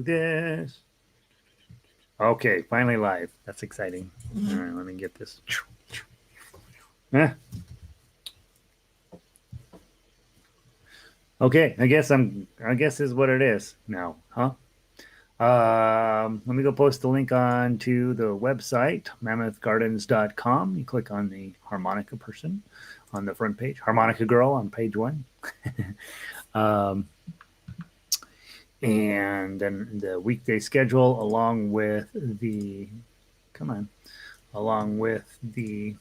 this. Okay, finally live. That's exciting. All right, let me get this. Okay, I guess is what it is now, huh? Let me go post the link on to the website, mammothgardens.com. You click on the harmonica person on the front page, harmonica girl on page 1. um, and then the weekday schedule along with the along with the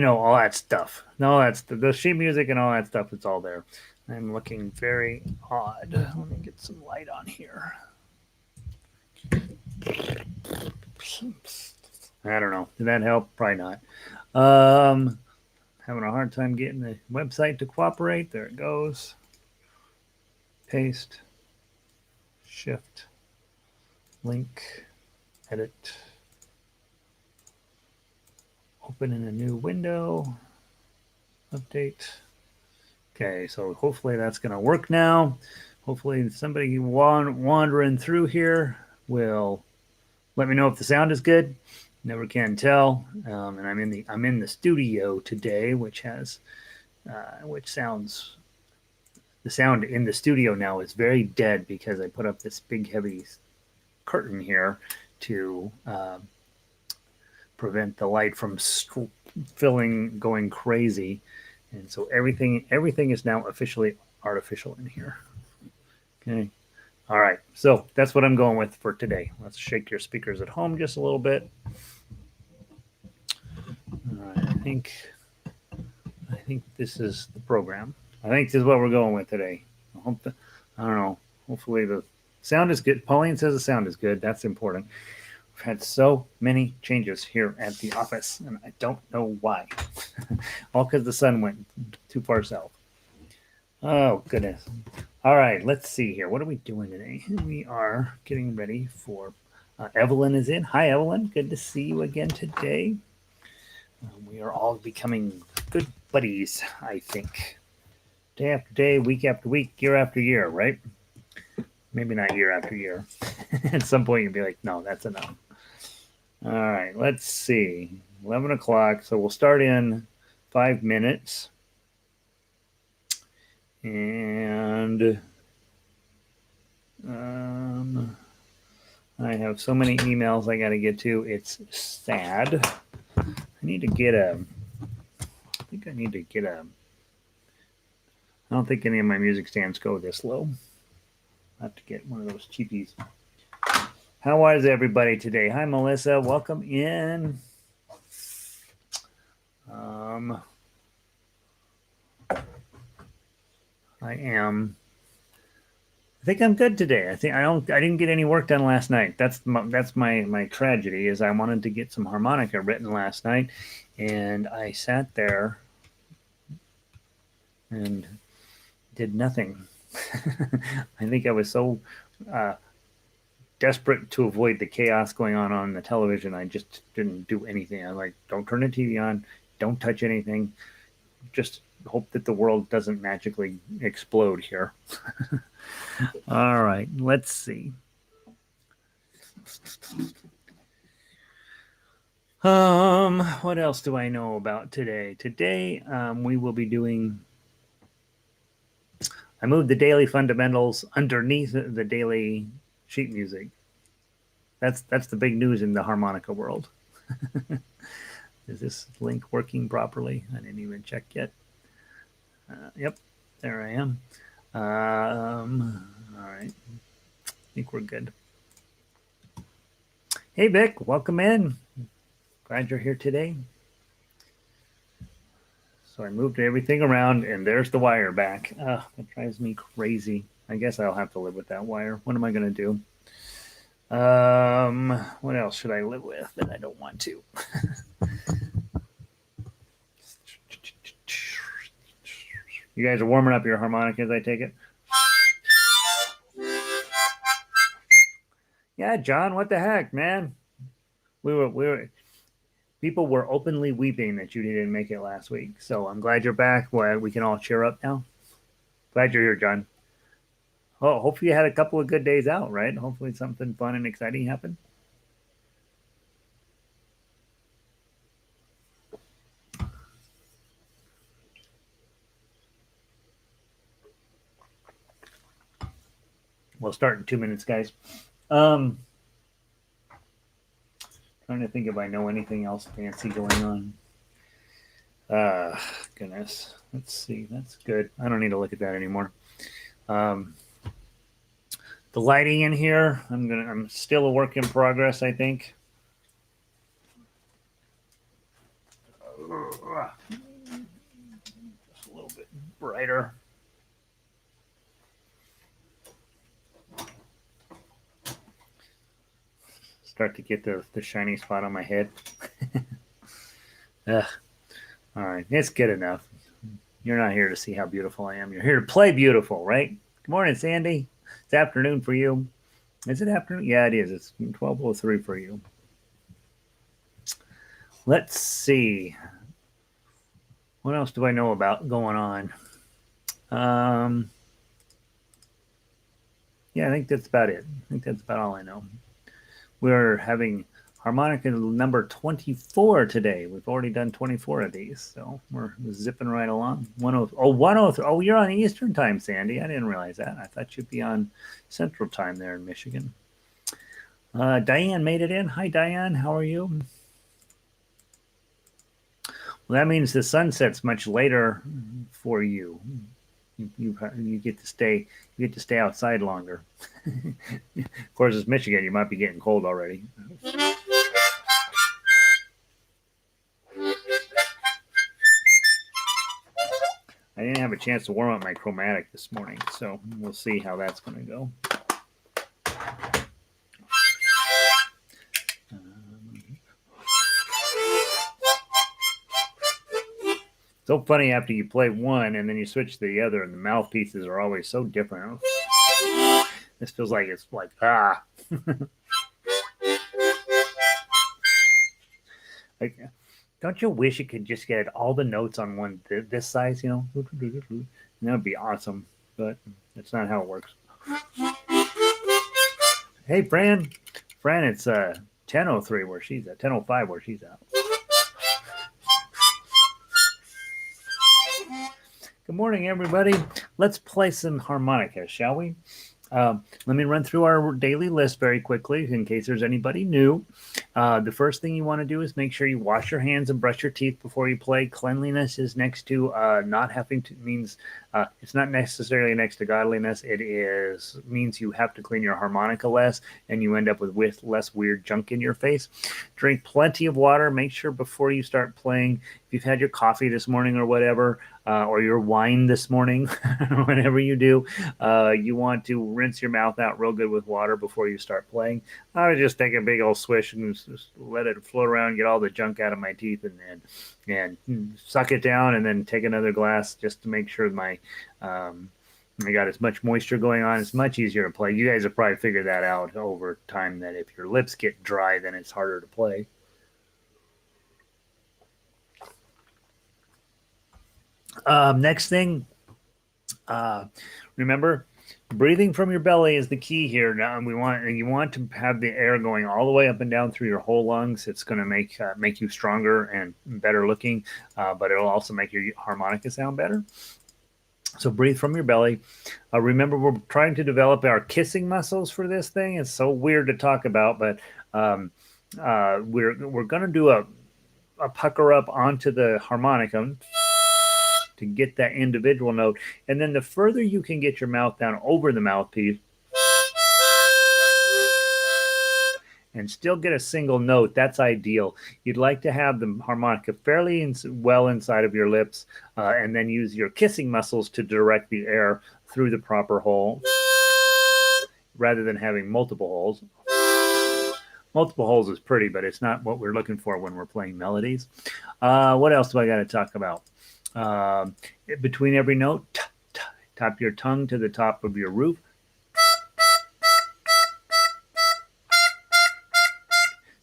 all that stuff. No, that's the sheet music and all that stuff. It's all there. I'm looking very odd. Let me get some light on here. I don't know. Did that help? Probably not. Having a hard time getting the website to cooperate. There it goes. Paste. Shift. Link. Edit. Open in a new window. Update. Okay, so hopefully that's going to work now. Hopefully somebody wandering through here will let me know if the sound is good. Never can tell. And I'm in the studio today, which sounds, the sound in the studio now is very dead because I put up this big heavy curtain here to prevent the light from going crazy. And so everything is now officially artificial in here. Okay. All right. So that's what I'm going with for today. Let's shake your speakers at home just a little bit. All right. I think this is the program. I think this is what we're going with today. I don't know. Hopefully the sound is good. Pauline says the sound is good. That's important. We've had so many changes here at the office, and I don't know why. All because the sun went too far south. Oh, goodness. All right, let's see here. What are we doing today? We are getting ready for Evelyn is in. Hi, Evelyn. Good to see you again today. We are all becoming good buddies, I think. Day after day, week after week, year after year, right? Maybe not year after year. At some point, you'll be like, no, that's enough. All right, let's see. 11 o'clock. So we'll start in 5 minutes. And I have so many emails I got to get to. It's sad. I think I need to get a. I don't think any of my music stands go this low. I have to get one of those cheapies. How is everybody today? Hi, Melissa. Welcome in. I think I'm good today. I didn't get any work done last night. That's my tragedy is I wanted to get some harmonica written last night, and I sat there and did nothing. I think I was so desperate to avoid the chaos going on the television. I just didn't do anything. I was like, don't turn the TV on, don't touch anything, just hope that the world doesn't magically explode here. All right, let's see. What else do I know about today? Today, we will be doing. I moved the daily fundamentals underneath the daily sheet music. That's the big news in the harmonica world. Is this link working properly? I didn't even check yet. Yep, there I am. All right. I think we're good. Hey, Vic, welcome in. Glad you're here today. So I moved everything around, and there's the wire back. That drives me crazy. I guess I'll have to live with that wire. What am I going to do? What else should I live with that I don't want to? You guys are warming up your harmonicas, I take it? Yeah, John, what the heck, man? People were openly weeping that you didn't make it last week. So I'm glad you're back. We can all cheer up now. Glad you're here, John. Oh, hopefully you had a couple of good days out, right? Hopefully something fun and exciting happened. We'll start in 2 minutes, guys. Um, Trying to think if I know anything else fancy going on. Goodness. Let's see. That's good. I don't need to look at that anymore. Um, the lighting in here, I'm still a work in progress, I think. Just a little bit brighter. Start to get the shiny spot on my head. Ugh. All right, it's good enough. You're not here to see how beautiful I am. You're here to play beautiful, right? Good morning, Sandy. It's afternoon for you. Is it afternoon? Yeah, it is. It's 12:03 for you. Let's see. What else do I know about going on? Um, yeah, I think that's about it. I think that's about all I know. We're having harmonica number 24 today. We've already done 24 of these, so we're zipping right along. 103. Oh, you're on Eastern time, Sandy. I didn't realize that. I thought you'd be on Central time there in Michigan. Diane made it in. Hi, Diane. How are you? Well, that means the sunset's much later for you. You get to stay outside longer. Of course, it's Michigan. You might be getting cold already. I didn't have a chance to warm up my chromatic this morning, so we'll see how that's going to go. So funny after you play one and then you switch to the other, and the mouthpieces are always so different. This feels like it's like like, don't you wish you could just get all the notes on one this size? You know, that would be awesome. But that's not how it works. Hey, Fran, it's 10:03 where she's at. 10:05 where she's at. Good morning, everybody. Let's play some harmonica, shall we? Let me run through our daily list very quickly in case there's anybody new. The first thing you want to do is make sure you wash your hands and brush your teeth before you play. Cleanliness is next to not having to means it's not necessarily next to godliness. It means you have to clean your harmonica less, and you end up with less weird junk in your face. Drink plenty of water. Make sure before you start playing, if you've had your coffee this morning or whatever, or your wine this morning, whatever you do, you want to rinse your mouth out real good with water before you start playing. I would just take a big old swish and just let it float around, get all the junk out of my teeth, and suck it down, and then take another glass just to make sure I got as much moisture going on. It's much easier to play. You guys have probably figured that out over time, that if your lips get dry, then it's harder to play. Next thing, remember, breathing from your belly is the key here. Now you want to have the air going all the way up and down through your whole lungs. It's going to make you stronger and better looking, but it'll also make your harmonica sound better. So breathe from your belly. Remember, we're trying to develop our kissing muscles for this thing. It's so weird to talk about, but we're going to do a pucker up onto the harmonica to get that individual note. And then the further you can get your mouth down over the mouthpiece and still get a single note, that's ideal. You'd like to have the harmonica fairly well inside of your lips, and then use your kissing muscles to direct the air through the proper hole rather than having multiple holes. Multiple holes is pretty, but it's not what we're looking for when we're playing melodies. What else do I got to talk about? Between every note, tap your tongue to the top of your roof.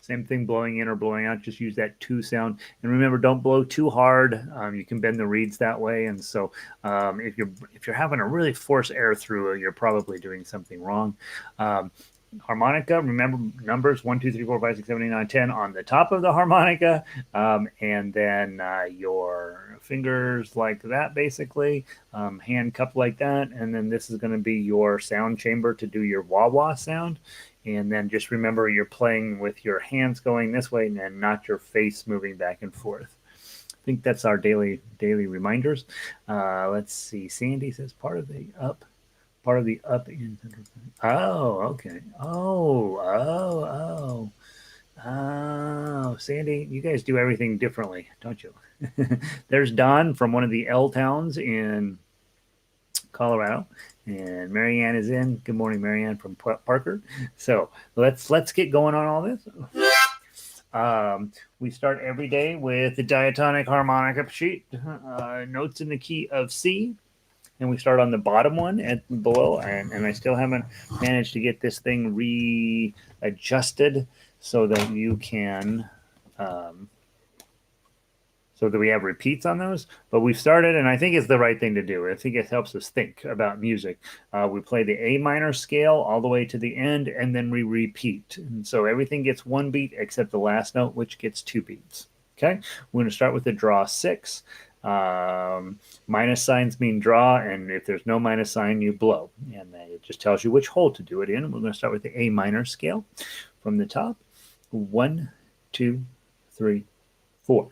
Same thing, blowing in or blowing out. Just use that two sound, and remember, don't blow too hard. You can bend the reeds that way, and so if you're having to really force air through, you're probably doing something wrong. Harmonica, remember numbers 1, 2, 3, 4, 5, 6, 7, 8, 9, 10 on the top of the harmonica, and then your fingers like that, basically, hand cupped like that, and then this is going to be your sound chamber to do your wah wah sound. And then just remember you're playing with your hands going this way and not your face moving back and forth. I think that's our daily reminders. Let's see. Sandy says part of the up in. Oh, okay. Oh, Sandy, you guys do everything differently, don't you? There's Don from one of the L towns in Colorado, and Marianne is in. Good morning, Marianne from Parker. So let's get going on all this. We start every day with the diatonic harmonica sheet, notes in the key of C, and we start on the bottom one at below, and I still haven't managed to get this thing readjusted so that you can so that we have repeats on those. But we've started, and I think it's the right thing to do. I think it helps us think about music. We play the A minor scale all the way to the end, and then we repeat. And so everything gets one beat except the last note, which gets two beats. Okay, we're going to start with the draw 6. Minus signs mean draw, and if there's no minus sign, you blow. And it just tells you which hole to do it in. We're going to start with the A minor scale from the top. 1, 2, 3, 4.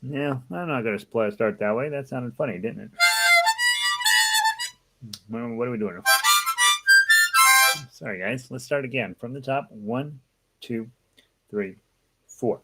Yeah, I'm not going to start that way. That sounded funny, didn't it? What are we doing? Sorry, guys. Let's start again from the top. 1, 2, 3, 4.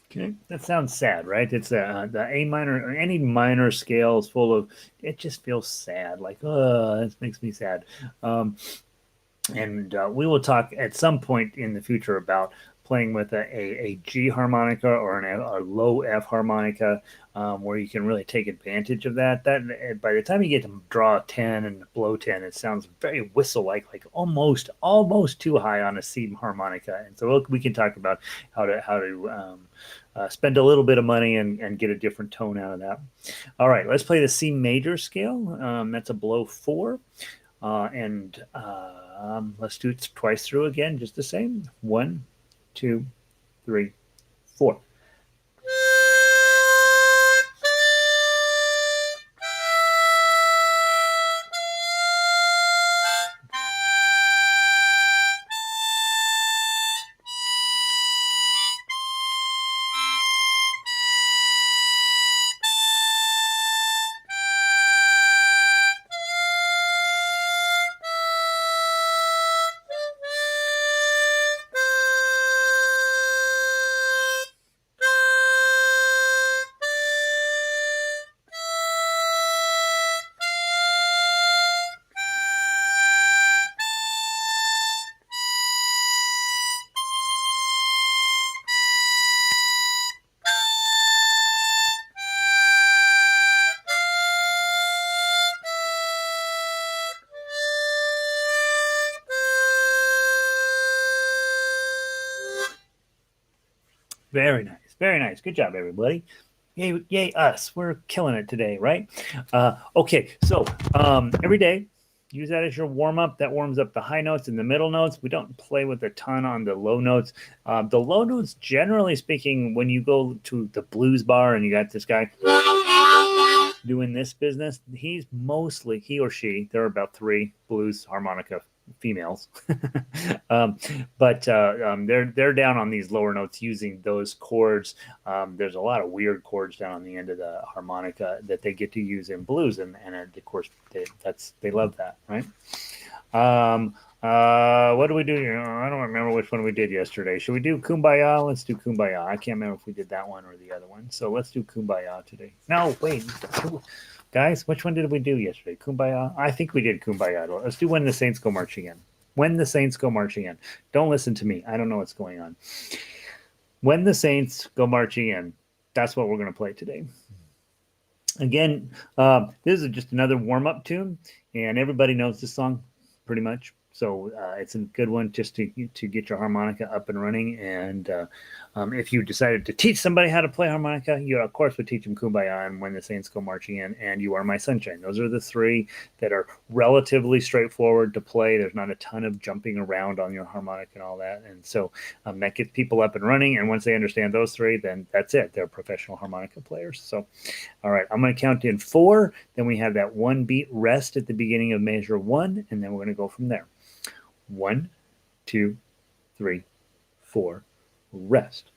Okay, that sounds sad, right? It's the A minor or any minor scale is full of. It just feels sad. Like, this makes me sad. And we will talk at some point in the future about playing with a G harmonica or a low F harmonica, where you can really take advantage of that. That by the time you get to draw 10 and blow 10, it sounds very whistle-like almost too high on a C harmonica. And so we can talk about how to spend a little bit of money and get a different tone out of that. All right, let's play the C major scale. That's a below 4. And let's do it twice through again, just the same. 1, 2, 3, 4. Very nice. Very nice. Good job, everybody. Yay, us. We're killing it today, right? Okay, so every day use that as your warm up. That warms up the high notes and the middle notes. We don't play with a ton on the low notes. The low notes, generally speaking, when you go to the blues bar and you got this guy doing this business, he or she, there are about 3 blues harmonica females, but they're down on these lower notes using those chords. There's a lot of weird chords down on the end of the harmonica that they get to use in blues, and of course they love that, right? What do we do here? I don't remember which one we did yesterday. Should we do Kumbaya? Let's do Kumbaya. I can't remember if we did that one or the other one. So let's do Kumbaya today. No, wait. Guys, which one did we do yesterday? Kumbaya? I think we did Kumbaya. Let's do When the Saints Go Marching In. When the Saints Go Marching In. Don't listen to me. I don't know what's going on. When the Saints Go Marching In. That's what we're going to play today. Again, this is just another warm-up tune, and everybody knows this song pretty much. So it's a good one just to get your harmonica up and running. And if you decided to teach somebody how to play harmonica, you, of course, would teach them Kumbaya and When the Saints Go Marching In and You Are My Sunshine. Those are the 3 that are relatively straightforward to play. There's not a ton of jumping around on your harmonica and all that. And so that gets people up and running. And once they understand those 3, then that's it. They're professional harmonica players. So, all right, I'm going to count in 4. Then we have that 1 beat rest at the beginning of measure 1, and then we're going to go from there. 1, 2, 3, 4, rest.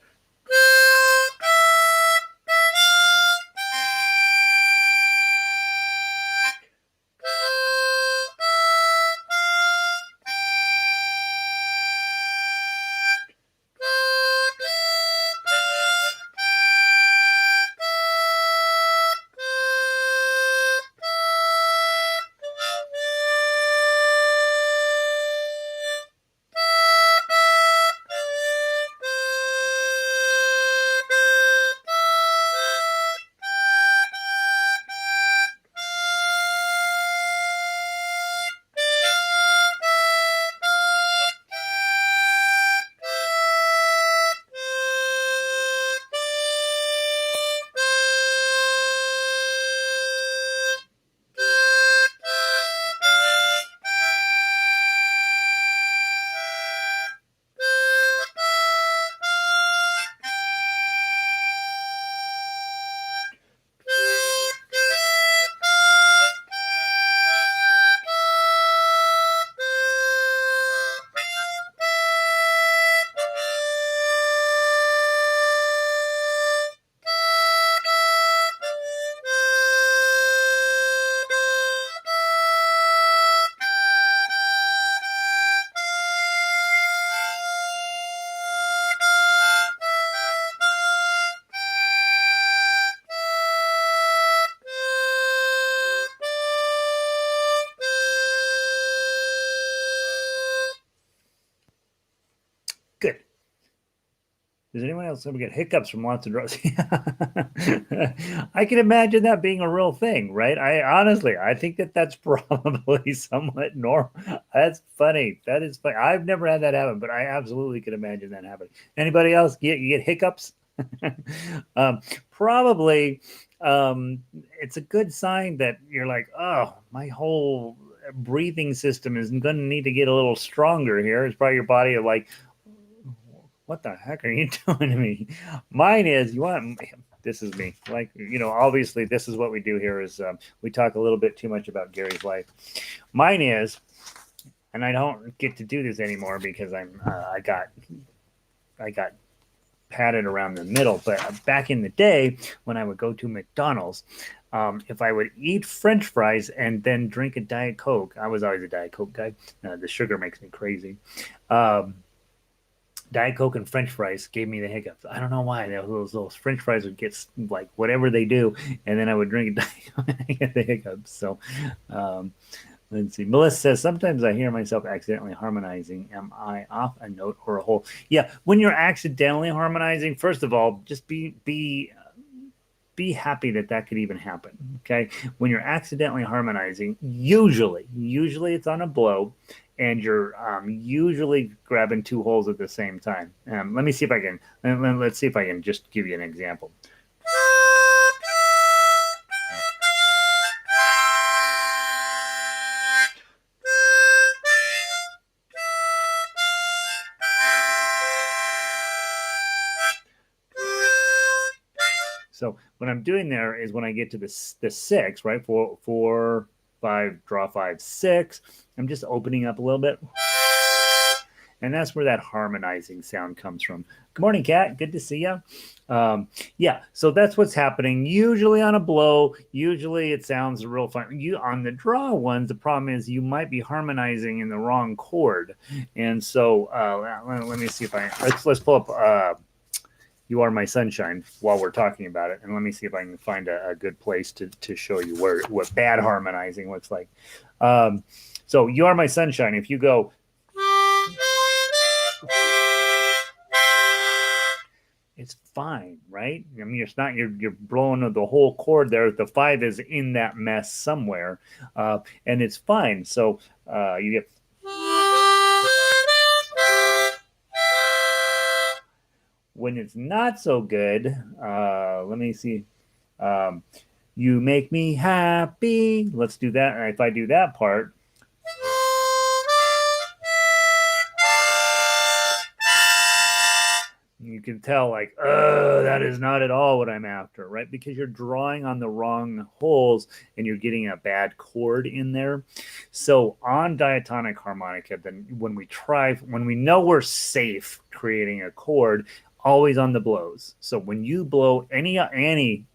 Good. Does anyone else ever get hiccups from lots of drugs? I can imagine that being a real thing, right? I think that's probably somewhat normal. That's funny. That is funny. I've never had that happen, but I absolutely could imagine that happening. Anybody else you get hiccups? Probably. It's a good sign that you're like, oh, my whole breathing system is going to need to get a little stronger here. It's probably your body like, what the heck are you doing to me? Mine is, this is me. Like, obviously this is what we do here is we talk a little bit too much about Gary's life. Mine is, and I don't get to do this anymore because I got padded around the middle. But back in the day when I would go to McDonald's, if I would eat French fries and then drink a Diet Coke, I was always a Diet Coke guy. The sugar makes me crazy. Diet Coke and French fries gave me the hiccups. I don't know why. Those French fries would get like whatever they do, and then I would drink a Diet Coke and I get the hiccups. So let's see. Melissa says, sometimes I hear myself accidentally harmonizing. Am I off a note or a whole? Yeah, when you're accidentally harmonizing, first of all, just be happy that could even happen. Okay, when you're accidentally harmonizing, usually it's on a blow, and you're usually grabbing 2 holes at the same time. Let me see if I can. Let's see if I can just give you an example. So what I'm doing there is when I get to the six, right? Four, five, draw five, six. I'm just opening up a little bit. And that's where that harmonizing sound comes from. Good morning, Kat. Good to see you. Yeah, so that's what's happening. Usually on a blow, usually it sounds real fun. You on the draw ones, the problem is you might be harmonizing in the wrong chord, and so let me see if let's pull up. You Are My Sunshine while we're talking about it, and let me see if I can find a good place to show you what bad harmonizing looks like. So You Are My Sunshine. If you go, it's fine, right? I mean, it's not you're blowing the whole chord there. The five is in that mess somewhere, and it's fine. So you get. When it's not so good, let me see. Um, you make me happy. Let's do that. And if I do that part, you can tell like, that is not at all what I'm after, right? Because you're drawing on the wrong holes and you're getting a bad chord in there. So on diatonic harmonica, then when we know we're safe creating a chord, always on the blows. So when you blow any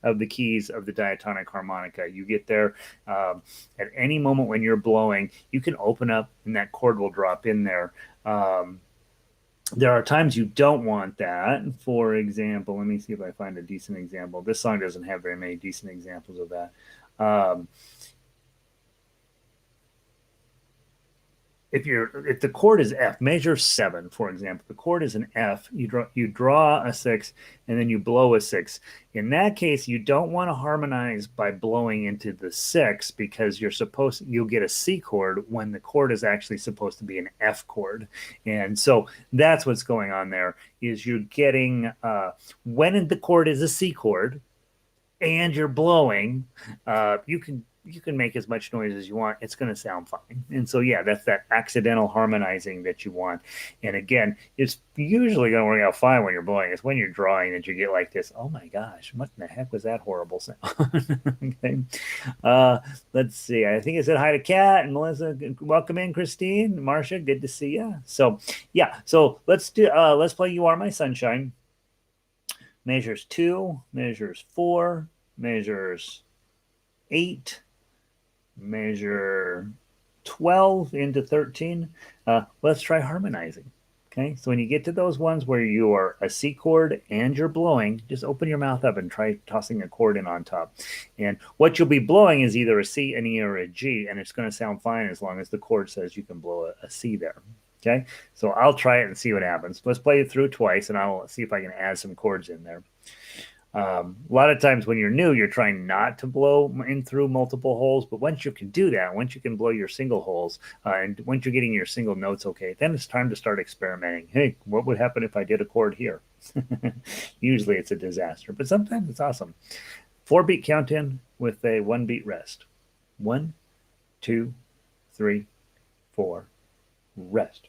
of the keys of the diatonic harmonica, you get there at any moment when you're blowing, you can open up and that chord will drop in there. There are times you don't want that. For example, let me see if I find a decent example. This song doesn't have very many decent examples of that. If the chord is F, measure 7, for example, the chord is an F, you draw a 6 and then you blow a 6. In that case, you don't want to harmonize by blowing into the 6 because you'll get a C chord when the chord is actually supposed to be an F chord. And so that's what's going on there is you're getting when the chord is a C chord and you're blowing, you can make as much noise as you want. It's going to sound fine. And so, yeah, that's that accidental harmonizing that you want. And again, it's usually going to work out fine when you're blowing. It's when you're drawing that you get like this. Oh my gosh, what the heck was that horrible sound? Okay. Let's see. I think I said hi to Kat and Melissa. Welcome in, Christine, Marcia. Good to see you. So, yeah. So let's play You Are My Sunshine. Measures 2, measures 4, measures 8, measure 12 into 13. Let's try harmonizing. Okay, so when you get to those ones where you are a C chord and you're blowing, just open your mouth up and try tossing a chord in on top. And what you'll be blowing is either a C, an E, or a G, and it's going to sound fine as long as the chord says you can blow a C there. Okay, so I'll try it and see what happens. Let's play it through twice, and I'll see if I can add some chords in there. A lot of times when you're new, you're trying not to blow in through multiple holes. But once you can do that, once you can blow your single holes, and once you're getting your single notes okay, then it's time to start experimenting. Hey, what would happen if I did a chord here? Usually it's a disaster, but sometimes it's awesome. 4-beat count in with a 1-beat rest. 1, 2, 3, 4, rest.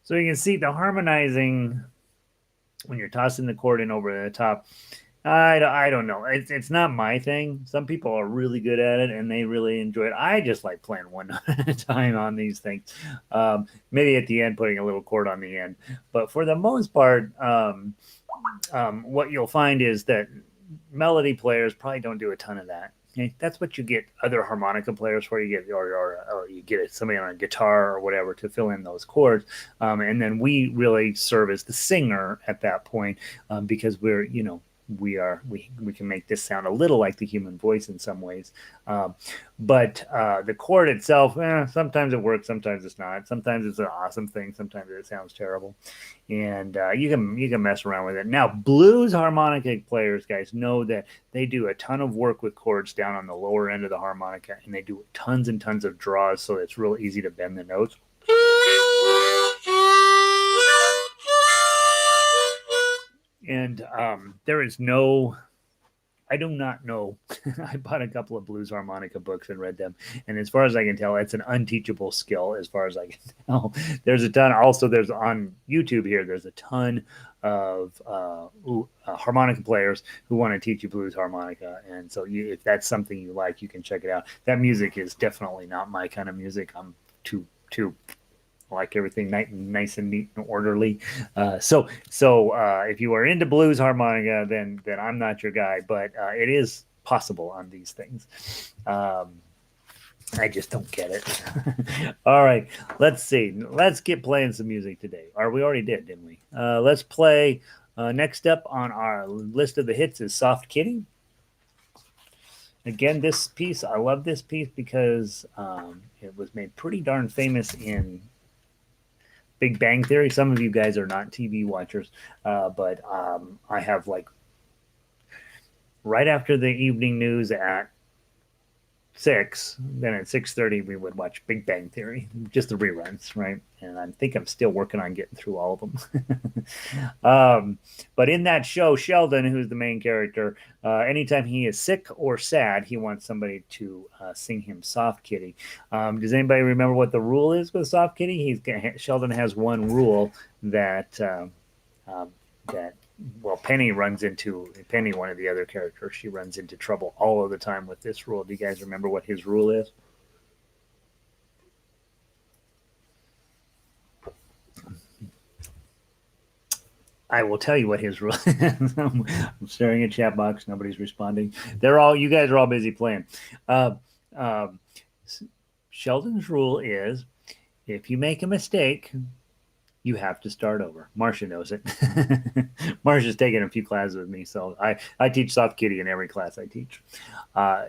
So you can see the harmonizing when you're tossing the chord in over the top. I don't know. It's not my thing. Some people are really good at it and they really enjoy it. I just like playing one note at a time on these things. Maybe at the end, putting a little chord on the end. But for the most part, what you'll find is that melody players probably don't do a ton of that. Okay? That's what you get other harmonica players for. You get or you get somebody on a guitar or whatever to fill in those chords, and then we really serve as the singer at that point because we're we can make this sound a little like the human voice in some ways, but the chord itself, sometimes it works, sometimes it's not. Sometimes it's an awesome thing, sometimes it sounds terrible, and you can mess around with it. Now, blues harmonica players, guys, know that they do a ton of work with chords down on the lower end of the harmonica, and they do tons and tons of draws, so it's real easy to bend the notes. And there is no I do not know. I bought a couple of blues harmonica books and read them, and as far as I can tell, it's an unteachable skill. As far as I can tell, there's a ton. Also, there's on YouTube here. There's a ton of harmonica players who want to teach you blues harmonica, and so if that's something you like, you can check it out. That music is definitely not my kind of music. I'm too like everything nice and neat and orderly. So if you are into blues harmonica, then I'm not your guy. But it is possible on these things. I just don't get it. All right, let's see. Let's get playing some music today. Or we already did, didn't we? Let's play. Next up on our list of the hits is Soft Kitty. Again, this piece, I love this piece because it was made pretty darn famous in Big Bang Theory. Some of you guys are not TV watchers, but I have like right after the evening news at 6, then at 6:30 we would watch Big Bang Theory, just the reruns, right? And I think I'm still working on getting through all of them. But in that show, Sheldon, who's the main character, anytime he is sick or sad, he wants somebody to sing him Soft Kitty. Does anybody remember what the rule is with Soft Kitty? Sheldon has one rule that Penny, one of the other characters, she runs into trouble all of the time with this rule. Do you guys remember what his rule is? I will tell you what his rule is. I'm staring at chat box. Nobody's responding. You guys are all busy playing. Uh, uh, Sheldon's rule is if you make a mistake, you have to start over. Marcia knows it. Marcia's taken a few classes with me, so I teach Soft Kitty in every class I teach. I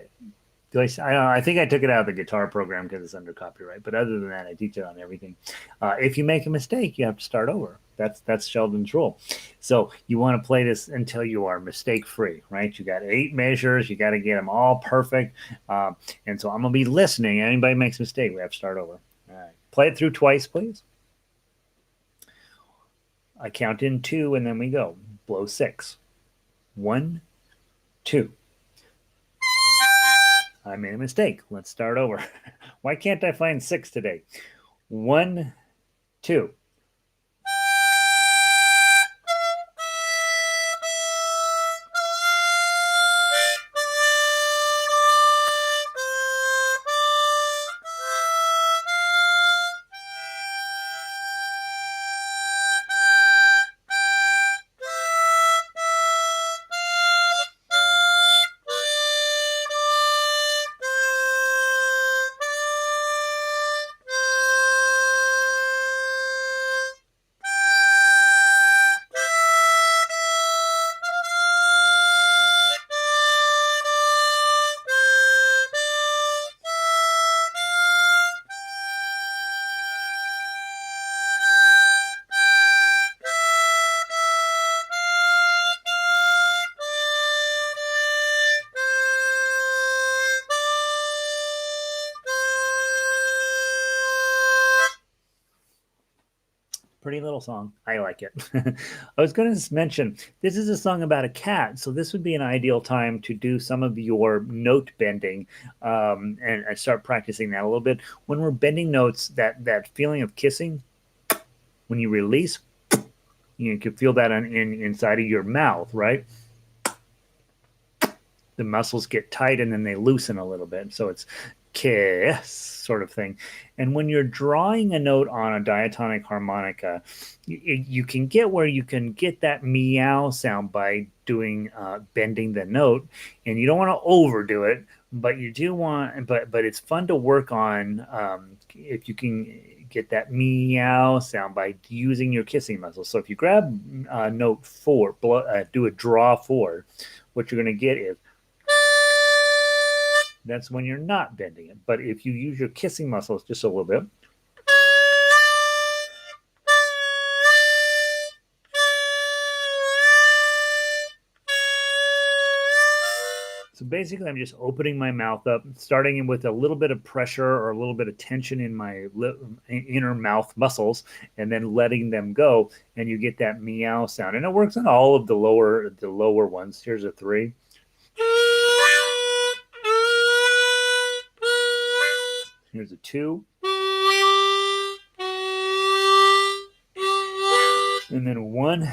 think I took it out of the guitar program because it's under copyright, but other than that, I teach it on everything. If you make a mistake, you have to start over. That's Sheldon's rule. So you want to play this until you are mistake free, right? You got 8 measures. You got to get them all perfect. And so I'm going to be listening. Anybody makes a mistake, we have to start over. All right. Play it through twice, please. I count in 2 and then we go. Blow 6. 1, 2. I made a mistake. Let's start over. Why can't I find 6 today? 1, 2. Pretty little song. I like it. I was going to mention this is a song about a cat, so this would be an ideal time to do some of your note bending and start practicing that a little bit. When we're bending notes, that feeling of kissing, When you release, you can feel that inside of your mouth, right? The muscles get tight and then they loosen a little bit. So it's kiss sort of thing. And when you're drawing a note on a diatonic harmonica, you can get where you can get that meow sound by doing bending the note, and you don't want to overdo it, but you do want. But it's fun to work on if you can get that meow sound by using your kissing muscles. So if you grab note 4, do a draw 4, what you're going to get is that's when you're not bending it. But if you use your kissing muscles just a little bit, so basically I'm just opening my mouth up, starting with a little bit of pressure or a little bit of tension in my inner mouth muscles, and then letting them go, and you get that meow sound. And it works on all of the lower ones. Here's a 3. Here's a 2. And then 1.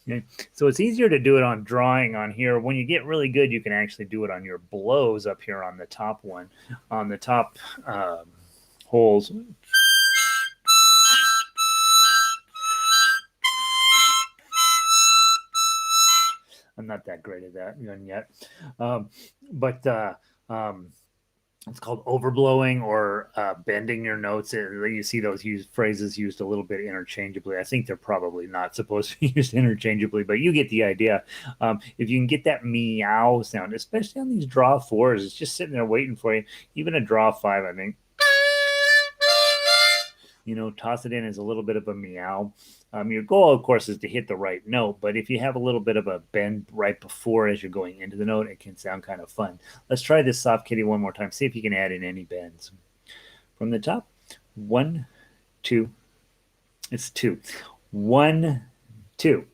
Okay. So it's easier to do it on drawing on here. When you get really good, you can actually do it on your blows up here on the top one, on the top holes. I'm not that great at that yet. But it's called overblowing or bending your notes. You see those phrases used a little bit interchangeably. I think they're probably not supposed to be used interchangeably, but you get the idea. If you can get that meow sound, especially on these draw 4s, it's just sitting there waiting for you. Even a draw 5, I think. Toss it in as a little bit of a meow. Your goal, of course, is to hit the right note, but if you have a little bit of a bend right before as you're going into the note, it can sound kind of fun. Let's try this soft kitty one more time. See if you can add in any bends. From the top, 1, 2. It's 2. 1, 2.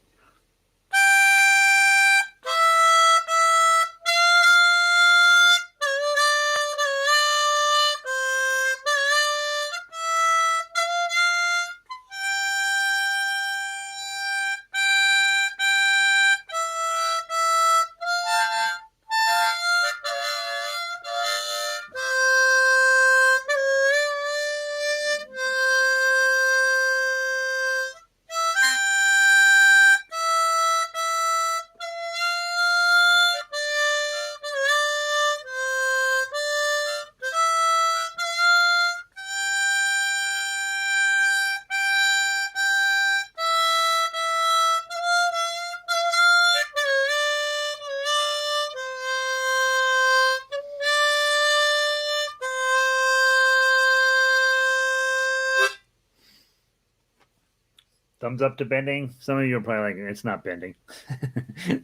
Thumbs up to bending. Some of you are probably like, it's not bending.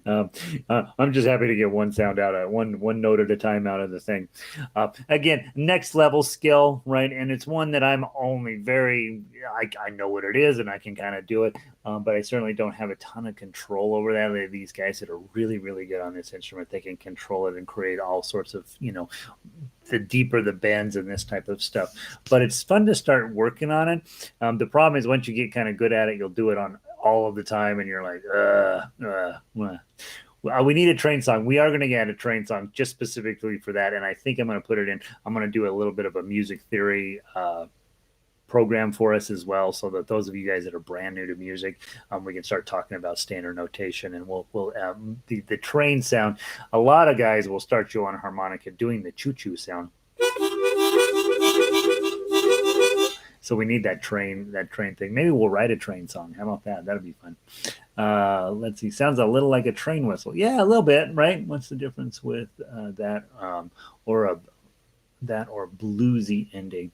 I'm just happy to get one sound out of one note at a time out of the thing. Again, next level skill, right? And it's one that I'm only I know what it is and I can kind of do it, but I certainly don't have a ton of control over that. These guys that are really, really good on this instrument, they can control it and create all sorts of, the deeper the bends and this type of stuff. But it's fun to start working on it. The problem is once you get kind of good at it, you'll do it on all of the time, and you're like, we need a train song. We are going to get a train song just specifically for that, and I think I'm going to put it in. I'm going to do a little bit of a music theory program for us as well, so that those of you guys that are brand new to music, we can start talking about standard notation, and we'll the train sound. A lot of guys will start you on a harmonica doing the choo-choo sound. So we need that train thing. Maybe we'll write a train song. How about that? That'd be fun. Let's see. Sounds a little like a train whistle. Yeah, a little bit, right? What's the difference with that or bluesy ending?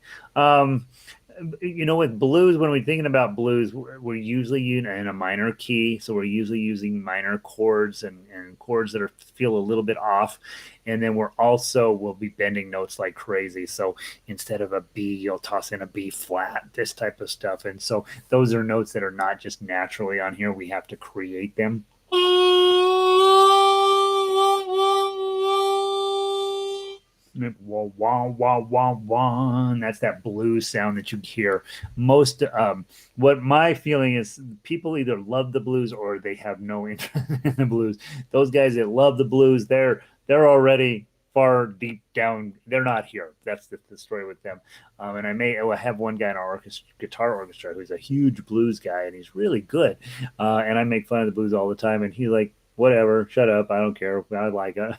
With blues, when we're thinking about blues, we're usually in a minor key. So we're usually using minor chords and chords that feel a little bit off. And then we'll be bending notes like crazy. So instead of a B, you'll toss in a B flat, this type of stuff. And so those are notes that are not just naturally on here. We have to create them. Wah, wah, wah, wah, wah. And that's that blues sound that you hear most. What my feeling is, people either love the blues or they have no interest in the blues. Those guys that love the blues, they're already far deep down. They're not here. That's the story with them. And I have one guy in our guitar orchestra who's a huge blues guy, and he's really good. And I make fun of the blues all the time, and he's like, whatever, shut up, I don't care, I like it.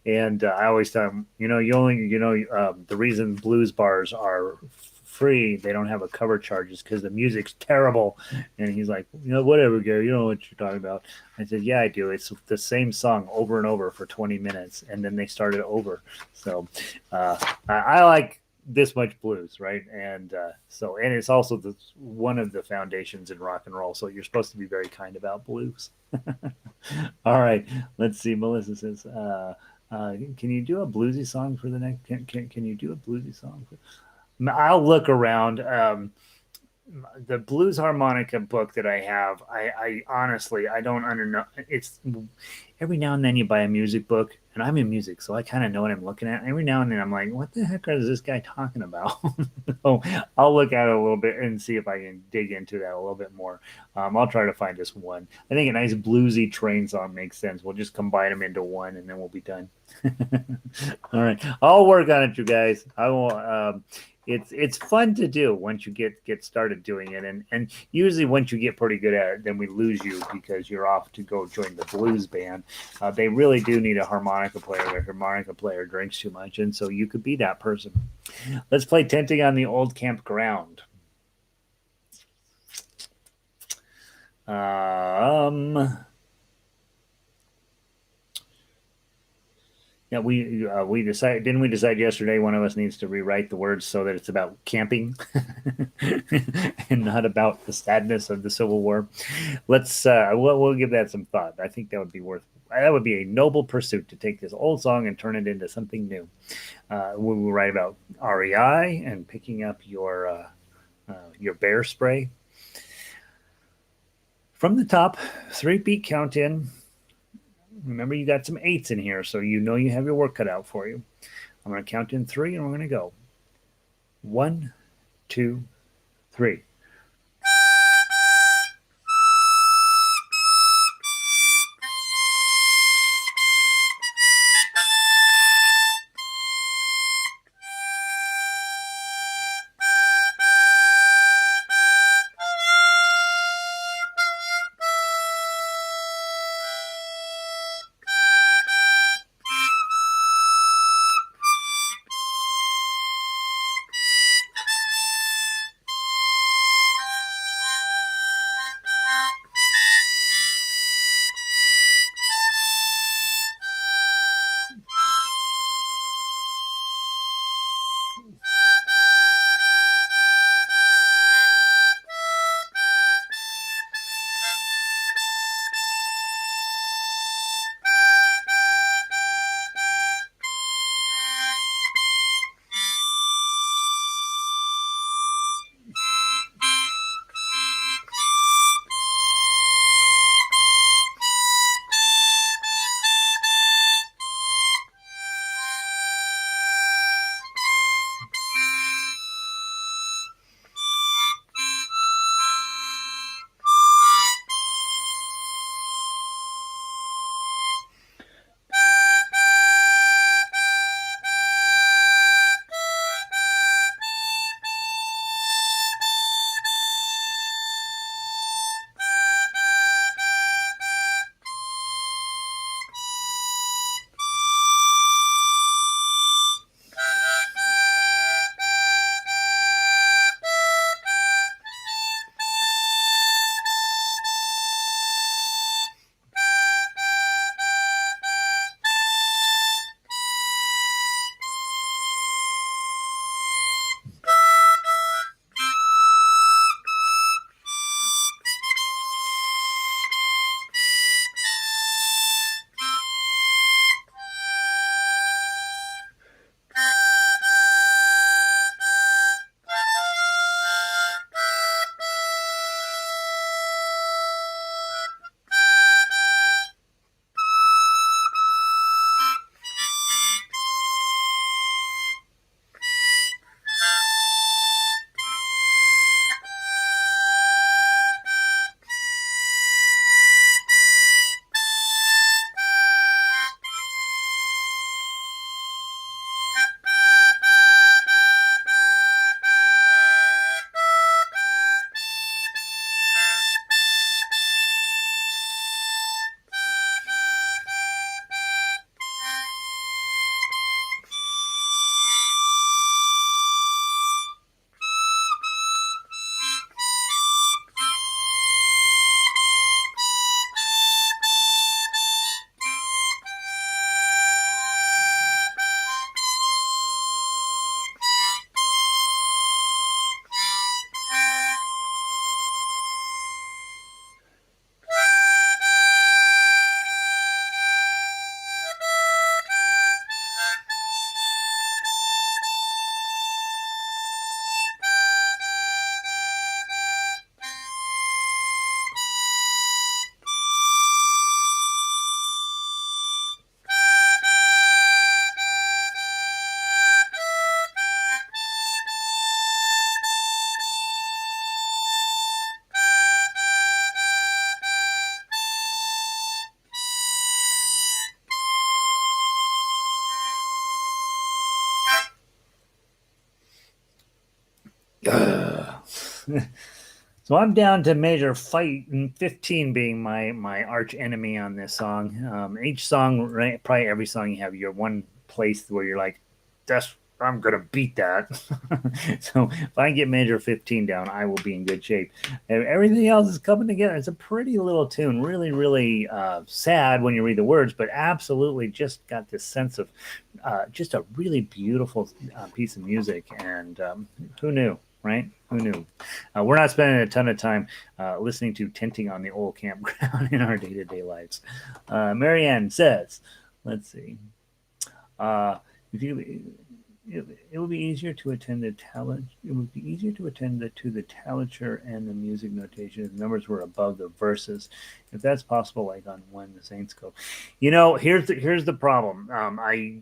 And I always tell him, the reason blues bars are free, they don't have a cover charges because the music's terrible. And he's like, whatever, Gary, you know what you're talking about. I said, yeah, I do. It's the same song over and over for 20 minutes, and then they start it over. So I like this much blues, right? And and it's also one of the foundations in rock and roll. So you're supposed to be very kind about blues. All right, let's see. Melissa says, "Can you do a bluesy song for the next? Can you do a bluesy song? I'll look around. The blues harmonica book that I have, I honestly I don't under it's every now and then you buy a music book, and I'm in music, so I kind of know what I'm looking at. Every now and then I'm like, what the heck is this guy talking about? So I'll look at it a little bit and see if I can dig into that a little bit more. I'll try to find just one. I think a nice bluesy train song makes sense. We'll just combine them into one, and then we'll be done. All right, I'll work on it, you guys. I will. It's fun to do once you get started doing it, and usually once you get pretty good at it, then we lose you because you're off to go join the blues band. They really do need a harmonica player. Their harmonica player drinks too much, and so you could be that person. Let's play Tenting on the Old Campground. Yeah, we decided, didn't we decide yesterday one of us needs to rewrite the words so that it's about camping and not about the sadness of the Civil War. We'll give that some thought. I think that would be a noble pursuit to take this old song and turn it into something new. We will write about REI and picking up your bear spray. From the top, 3-beat count in. Remember, you got some 8s in here, so you know you have your work cut out for you. I'm going to count in 3, and we're going to go. 1, 2, 3. So I'm down to major fight and 15 being my arch enemy on this song. Each song, right, probably every song you have your one place where you're like, that's I'm gonna beat that. So if I get major 15 down, I will be in good shape. And everything else is coming together. It's a pretty little tune, really, really sad when you read the words, but absolutely just got this sense of just a really beautiful piece of music. And who knew? Right? Who knew? We're not spending a ton of time listening to Tenting on the Old Campground in our day to day lives. Marianne says, let's see. If you, it would be easier to attend the talent. It would be easier to attend to the tablature and the music notation if numbers were above the verses, if that's possible. Like on When the Saints Go. Here's the problem. I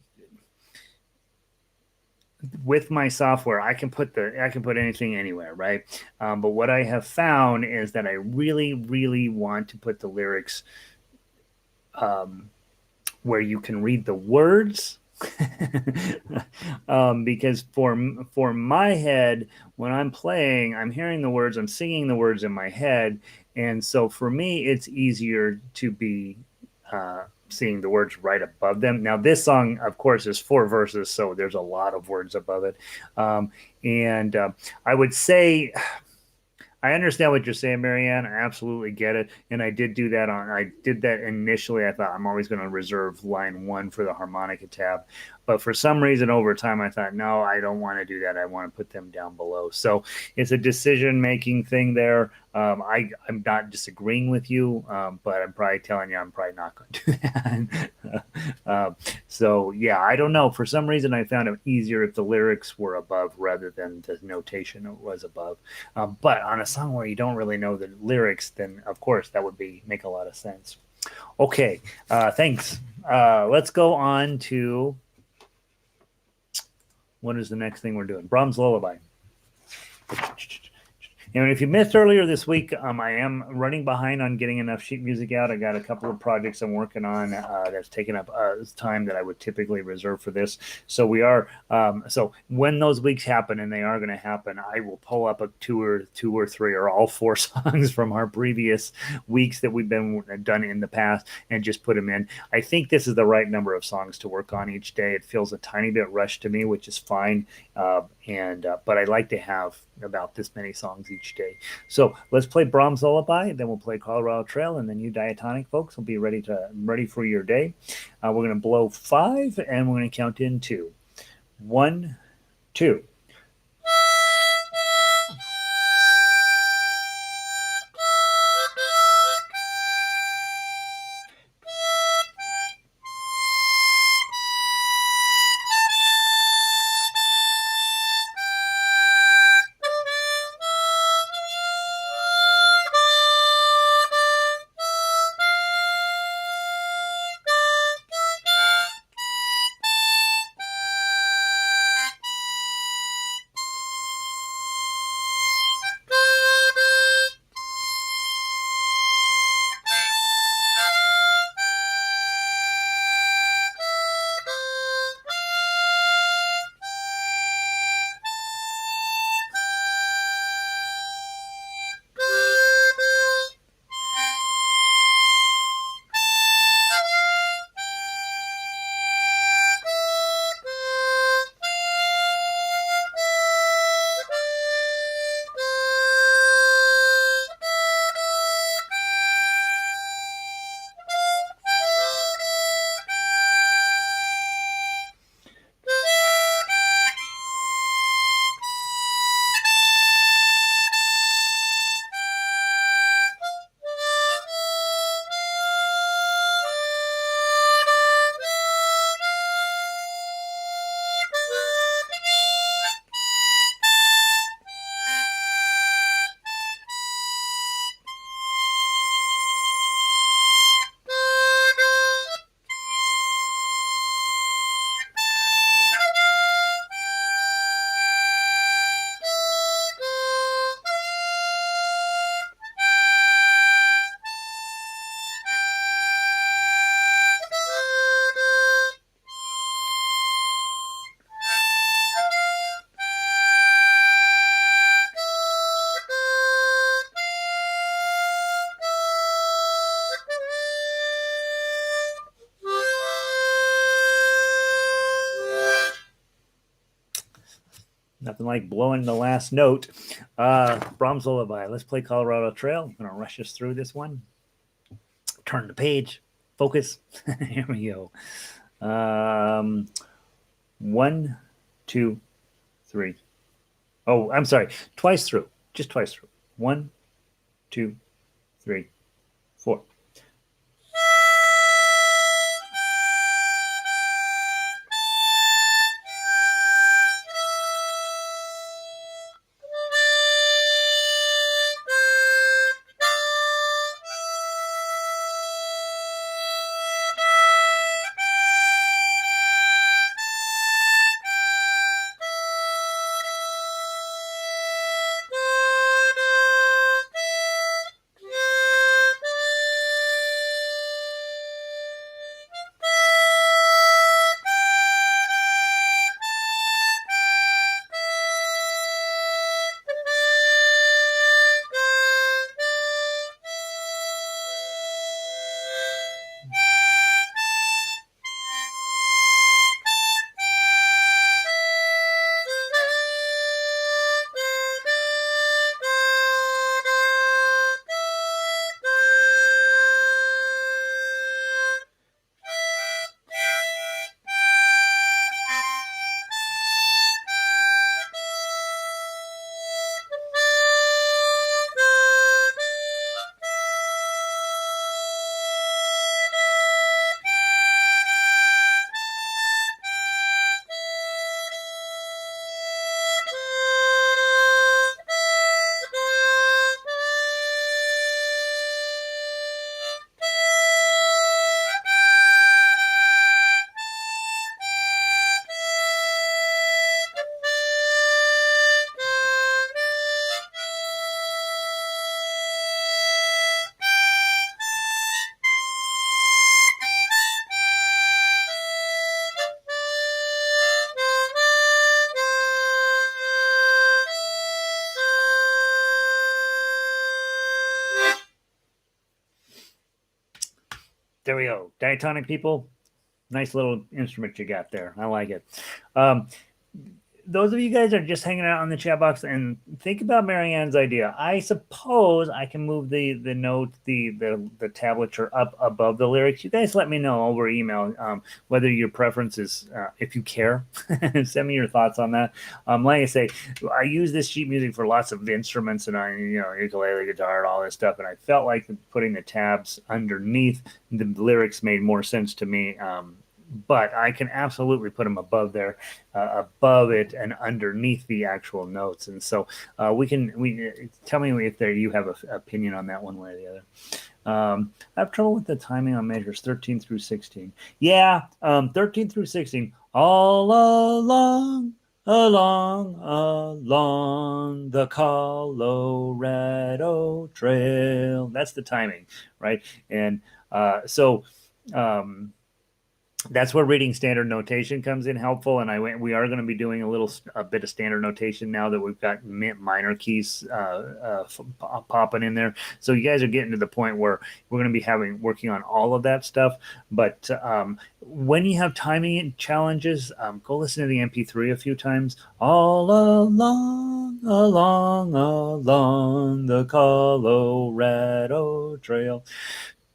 with my software, I can put anything anywhere, right? But what I have found is that I really, really want to put the lyrics um, where you can read the words. Because for my head, when I'm playing, I'm hearing the words, I'm singing the words in my head, and so for me, it's easier to be seeing the words right above them. Now, this song, of course, is 4 verses, so there's a lot of words above it. And I would say I understand what you're saying, Marianne. I absolutely get it. And I did do that I did that initially. I thought I'm always going to reserve line 1 for the harmonica tab. But for some reason over time, I thought, no, I don't want to do that. I want to put them down below. So it's a decision making thing there. I'm not disagreeing with you, but I'm probably telling you I'm probably not going to do that. So yeah, I don't know. For some reason, I found it easier if the lyrics were above rather than the notation was above. But on a song where you don't really know the lyrics, then of course that would make a lot of sense. Okay, thanks. Let's go on to what is the next thing we're doing? Brahms Lullaby. And if you missed earlier this week, I am running behind on getting enough sheet music out. I got a couple of projects I'm working on that's taken up time that I would typically reserve for this. So we are. So when those weeks happen, and they are going to happen, I will pull up two or three or all 4 songs from our previous weeks that we've been done in the past, and just put them in. I think this is the right number of songs to work on each day. It feels a tiny bit rushed to me, which is fine. But I like to have about this many songs each day. So let's play Brahms Lullaby, then we'll play Colorado Trail, and then you diatonic folks will be ready for your day. We're going to blow 5, and we're going to count in 2. 1, 2. Nothing like blowing the last note. Brahms Lullaby. Let's play Colorado Trail. I'm going to rush us through this one. Turn the page. Focus. Here we go. 1, 2, 3. Oh, I'm sorry. Twice through. Just twice through. 1, 2, 3, 4. There we go. Diatonic people. Nice little instrument you got there. I like it. Those of you guys that are just hanging out on the chat box and think about Marianne's idea. I suppose I can move the note, the tablature up above the lyrics. You guys let me know over email whether your preference is, if you care, send me your thoughts on that. Like I say, I use this sheet music for lots of instruments and ukulele, guitar, all this stuff, and I felt like putting the tabs underneath the lyrics made more sense to me. But I can absolutely put them above there, above it, and underneath the actual notes. And so we tell me if you have an opinion on that one way or the other. I have trouble with the timing on measures 13 through 16. Yeah, 13 through 16. All along the Colorado Trail. That's the timing, right? And so. That's where reading standard notation comes in helpful. And we are going to be doing a bit of standard notation now that we've got minor keys popping in there. So you guys are getting to the point where we're going to be working on all of that stuff. But when you have timing challenges, go listen to the MP3 a few times. All along the Colorado Trail.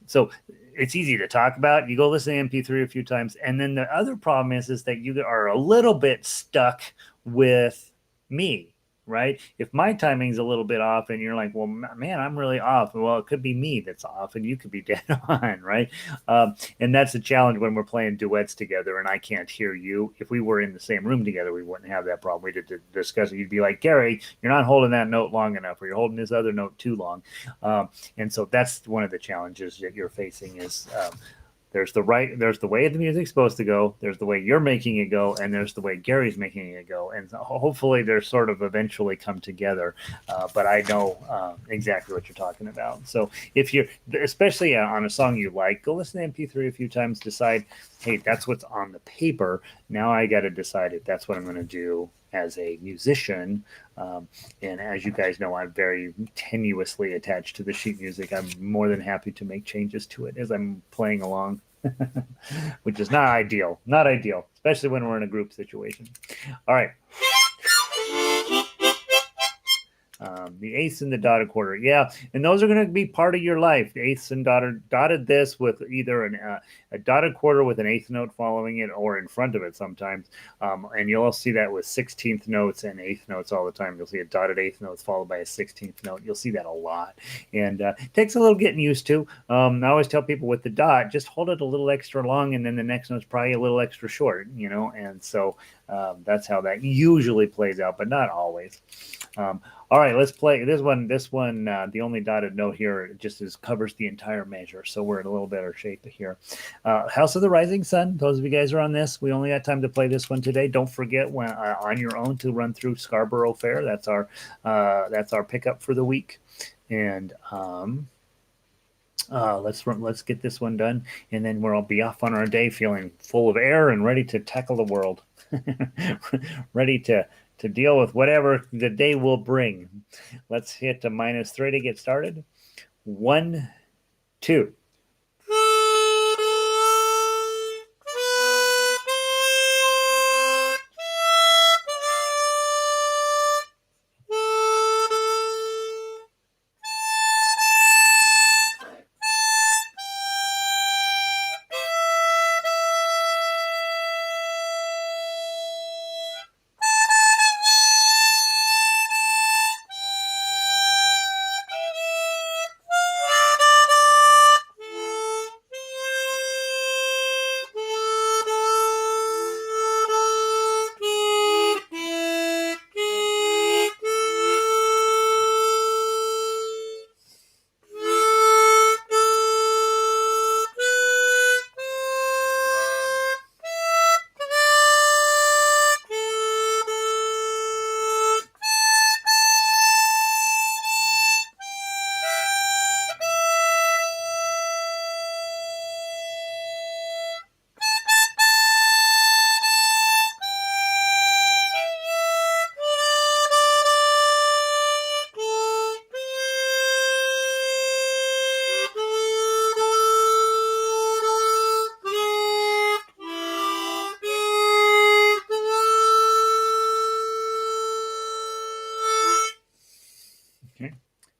So it's easy to talk about. You go listen to MP3 a few times. And then the other problem is that you are a little bit stuck with me, right? If my timing's a little bit off and you're like, well, man, I'm really off. Well, it could be me that's off and you could be dead on, right? And that's a challenge when we're playing duets together and I can't hear you. If we were in the same room together, we wouldn't have that problem. We'd discuss it. You'd be like, Gary, you're not holding that note long enough, or you're holding this other note too long. And so that's one of the challenges that you're facing is there's the way the music's supposed to go, there's the way you're making it go, and there's the way Gary's making it go. And hopefully they're sort of eventually come together. But I know exactly what you're talking about. So if you're, especially on a song you like, go listen to MP3 a few times, decide, hey, that's what's on the paper. Now I got to decide if that's what I'm going to do as a musician. And as you guys know, I'm very tenuously attached to the sheet music. I'm more than happy to make changes to it as I'm playing along, which is not ideal, especially when we're in a group situation. All right. The eighths and the dotted quarter. Yeah, and those are going to be part of your life. The eighths and dotted this with either a dotted quarter with an eighth note following it or in front of it sometimes. And you'll also see that with 16th notes and eighth notes all the time. You'll see a dotted eighth note followed by a 16th note. You'll see that a lot. And it takes a little getting used to. I always tell people with the dot, just hold it a little extra long and then the next note's probably a little extra short, and so that's how that usually plays out, but not always. All right, let's play this one. The only dotted note here just covers the entire measure, so we're in a little better shape here. House of the Rising Sun. Those of you guys are on this. We only got time to play this one today. Don't forget when on your own to run through Scarborough Fair. That's our pickup for the week, and let's get this one done, and then we'll be off on our day feeling full of air and ready to tackle the world, ready to deal with whatever the day will bring. Let's hit the -3 to get started. 1, 2. Okay.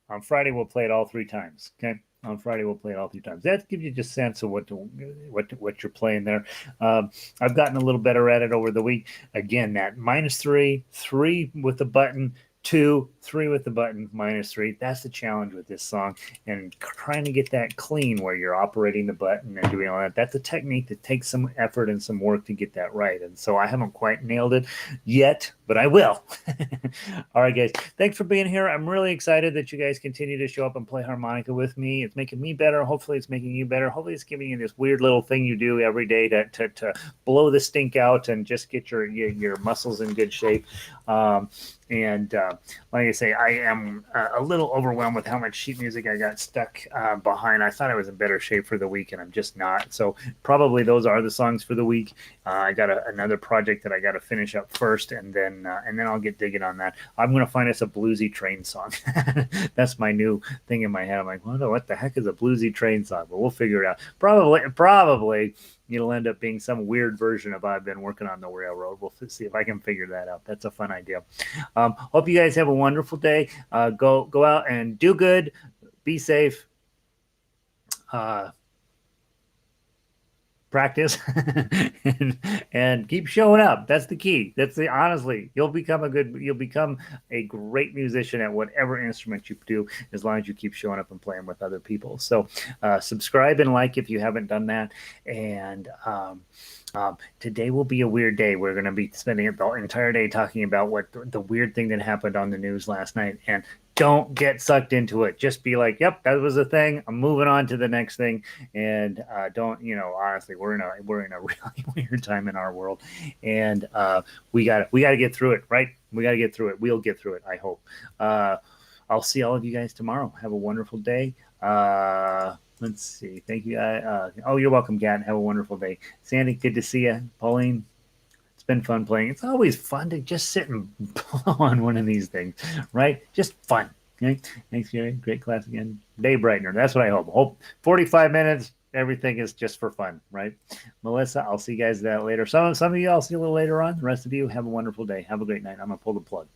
On Friday, we'll play it all 3 times. Okay. On Friday, we'll play it all 3 times. That gives you just a sense of what you're playing there. I've gotten a little better at it over the week. Again, that -3, 3 with the button, 2, 3 with the button, -3. That's the challenge with this song, and trying to get that clean where you're operating the button and doing all that. That's a technique that takes some effort and some work to get that right. And so I haven't quite nailed it yet, but I will. All right, guys. Thanks for being here. I'm really excited that you guys continue to show up and play harmonica with me. It's making me better. Hopefully it's making you better. Hopefully it's giving you this weird little thing you do every day to blow the stink out and just get your muscles in good shape. And like I say, I am a little overwhelmed with how much sheet music I got stuck behind. I thought I was in better shape for the week, and I'm just not. So probably those are the songs for the week. I got another project that I got to finish up first, and then I'll get digging on that. I'm going to find us a bluesy train song. That's my new thing in my head. I'm like, what the heck is a bluesy train song? But we'll figure it out. Probably. It'll end up being some weird version of I've been working on the railroad. We'll see if I can figure that out. That's a fun idea. Hope you guys have a wonderful day. Go out and do good. Be safe. Practice and keep showing up. That's the key. Honestly, you'll become a great musician at whatever instrument you do, as long as you keep showing up and playing with other people. So subscribe and like if you haven't done that. And today will be a weird day. We're going to be spending the entire day talking about what the weird thing that happened on the news last night. And don't get sucked into it. Just be like, yep, that was a thing. I'm moving on to the next thing. And don't, honestly, we're in a really weird time in our world. And we got to get through it, right? We got to get through it. We'll get through it, I hope. I'll see all of you guys tomorrow. Have a wonderful day. Let's see. Thank you. You're welcome, Gat. Have a wonderful day. Sandy, good to see you. Pauline, it's been fun playing. It's always fun to just sit and blow on one of these things, right? Just fun. Okay. Thanks, Gary. Great class again. Day brightener. That's what I hope. 45 minutes. Everything is just for fun, right? Melissa, I'll see you guys later. Some of you I'll see you a little later on. The rest of you, have a wonderful day. Have a great night. I'm going to pull the plug.